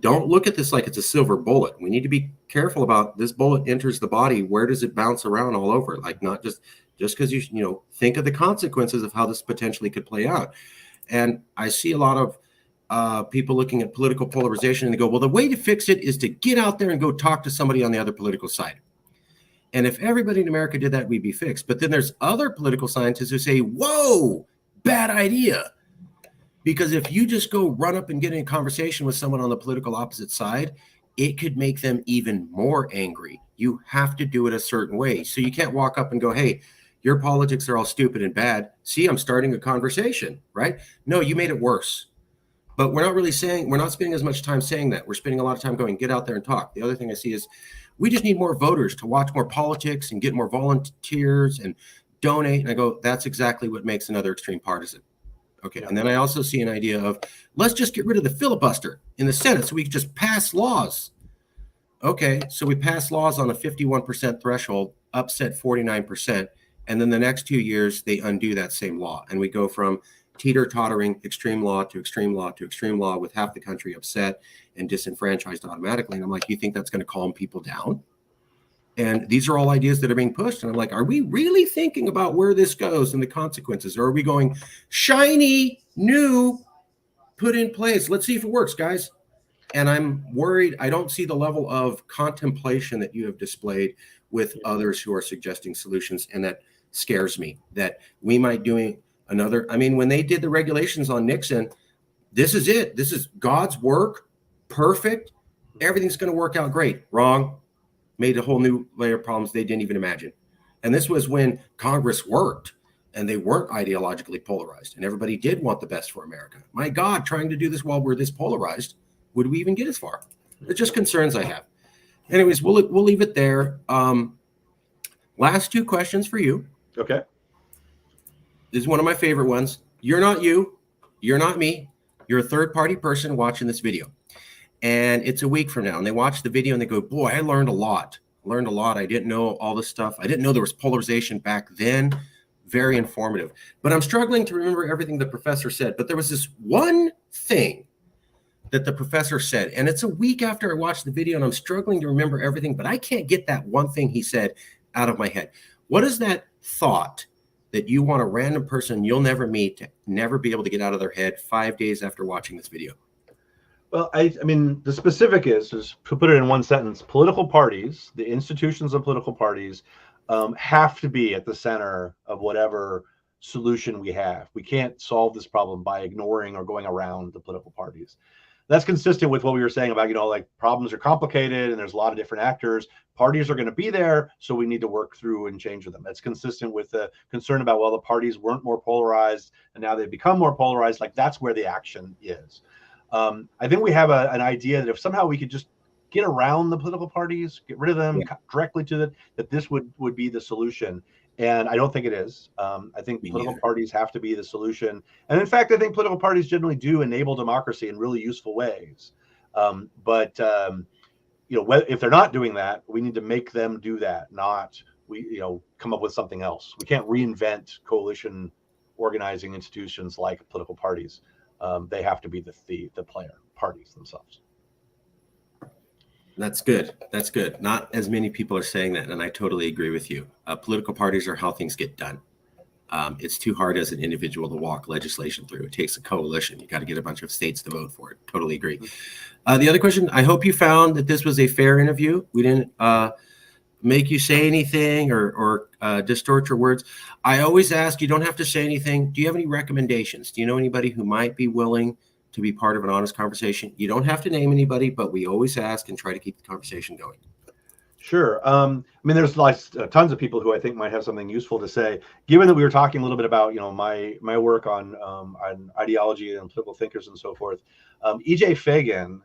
Speaker 1: don't look at this like it's a silver bullet. We need to be careful about this bullet enters the body. Where does it bounce around all over? Like not just because you know, think of the consequences of how this potentially could play out. And I see a lot of people looking at political polarization and they go, well, the way to fix it is to get out there and go talk to somebody on the other political side. And if everybody in America did that, we'd be fixed. But then there's other political scientists who say, whoa, bad idea. Because if you just go run up and get in a conversation with someone on the political opposite side, it could make them even more angry. You have to do it a certain way. So you can't walk up and go, hey, your politics are all stupid and bad. See, I'm starting a conversation, right? No, you made it worse. But we're not spending as much time saying that. We're spending a lot of time going, get out there and talk. The other thing I see is we just need more voters to watch more politics and get more volunteers and donate. And I go, that's exactly what makes another extreme partisan. Okay. Yeah. And then I also see an idea of let's just get rid of the filibuster in the Senate so we can just pass laws. Okay. So we pass laws on a 51% threshold, upset 49%. And then the next 2 years, they undo that same law. And we go from teeter-tottering extreme law to extreme law to extreme law with half the country upset and disenfranchised automatically. And I'm like, you think that's going to calm people down? And these are all ideas that are being pushed. And I'm like, are we really thinking about where this goes and the consequences? Or are we going shiny, new, put in place? Let's see if it works, guys. And I'm worried. I don't see the level of contemplation that you have displayed with others who are suggesting solutions. And that scares me that we might doing another. I mean, when they did the regulations on Nixon, this is it. This is God's work. Perfect. Everything's going to work out great. Wrong. Made a whole new layer of problems they didn't even imagine. And this was when Congress worked and they weren't ideologically polarized and everybody did want the best for America. My God, trying to do this while we're this polarized, would we even get as far? It's just concerns I have. Anyways, we'll leave it there. Last two questions for you.
Speaker 2: Okay.
Speaker 1: This is one of my favorite ones. You're not you. You're not me. You're a third-party person watching this video. And it's a week from now. And they watch the video and they go, boy, I learned a lot. I didn't know all this stuff. I didn't know there was polarization back then. Very informative. But I'm struggling to remember everything the professor said. But there was this one thing that the professor said. And it's a week after I watched the video and I'm struggling to remember everything. But I can't get that one thing he said out of my head. What is that thought that you want a random person you'll never meet to never be able to get out of their head 5 days after watching this video?
Speaker 2: Well, I mean, the specific is to put it in one sentence, political parties, the institutions of political parties have to be at the center of whatever solution we have. We can't solve this problem by ignoring or going around the political parties. That's consistent with what we were saying about, you know, like problems are complicated and there's a lot of different actors. Parties are going to be there, so we need to work through and change them. That's consistent with the concern about, well, the parties weren't more polarized and now they've become more polarized. Like that's where the action is. I think we have an idea that if somehow we could just get around the political parties, get rid of them directly to that this would be the solution. And I don't think it is. I think political parties have to be the solution. And in fact, I think political parties generally do enable democracy in really useful ways. But you know, if they're not doing that, we need to make them do that, not come up with something else. We can't reinvent coalition organizing institutions like political parties. They have to be the parties themselves.
Speaker 1: That's good. That's good. Not as many people are saying that, and I totally agree with you. Political parties are how things get done. It's too hard as an individual to walk legislation through. It takes a coalition. You got to get a bunch of states to vote for it. Totally agree. The other question, I hope you found that this was a fair interview. We didn't make you say anything or distort your words. I always ask, you don't have to say anything. Do you have any recommendations? Do you know anybody who might be willing to be part of an honest conversation? You don't have to name anybody, but we always ask and try to keep the conversation going.
Speaker 2: Sure. I mean, there's tons of people who I think might have something useful to say. Given that we were talking a little bit about, my work on ideology and political thinkers and so forth, E.J. Fagan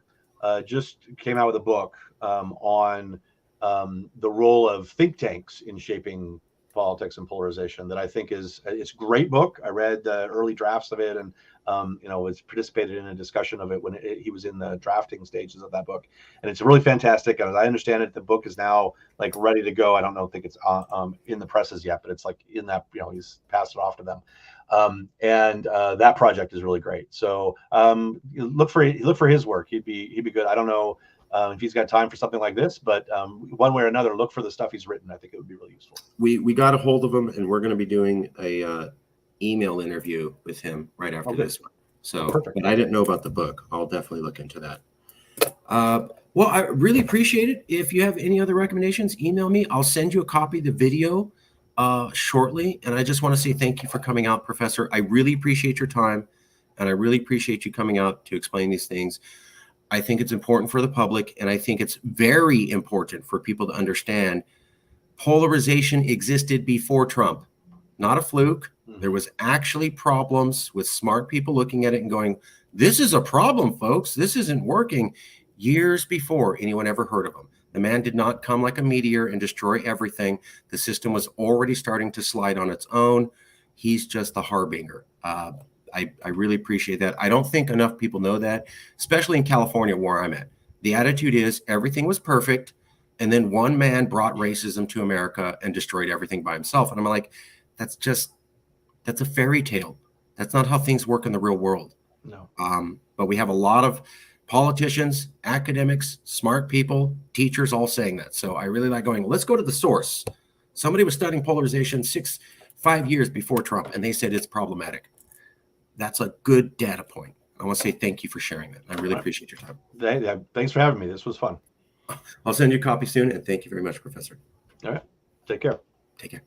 Speaker 2: just came out with a book on the role of think tanks in shaping politics and polarization that I think it's a great book. I read the early drafts of it, and was participated in a discussion of it when he was in the drafting stages of that book, and it's really fantastic. And as I understand it, the book is now like ready to go. I don't think it's in the presses yet, but it's like in that, he's passed it off to them. And that project is really great. So look for his work. He'd be good. I don't know if he's got time for something like this, but one way or another, look for the stuff he's written. I think it would be really useful.
Speaker 1: We got a hold of him, and we're going to be doing a email interview with him right after this one. So,
Speaker 2: perfect.
Speaker 1: But I didn't know about the book. I'll definitely look into that. Well, I really appreciate it. If you have any other recommendations, email me. I'll send you a copy of the video shortly. And I just want to say thank you for coming out, Professor. I really appreciate your time, and I really appreciate you coming out to explain these things. I think it's important for the public, and I think it's very important for people to understand polarization existed before Trump. Not a fluke. There was actually problems with smart people looking at it and going, this is a problem, folks. This isn't working, years before anyone ever heard of him. The man did not come like a meteor and destroy everything. The system was already starting to slide on its own. He's just the harbinger. I really appreciate that. I don't think enough people know that, especially in California where I'm at. The attitude is everything was perfect, and then one man brought racism to America and destroyed everything by himself. And I'm like, that's a fairy tale. That's not how things work in the real world.
Speaker 2: No.
Speaker 1: But we have a lot of politicians, academics, smart people, teachers all saying that. So I really like going, let's go to the source. Somebody was studying polarization 5 years before Trump, and they said it's problematic. That's a good data point. I want to say thank you for sharing that. I really appreciate your time.
Speaker 2: Thanks for having me. This was fun.
Speaker 1: I'll send you a copy soon, and thank you very much, Professor.
Speaker 2: All right. Take care.
Speaker 1: Take care.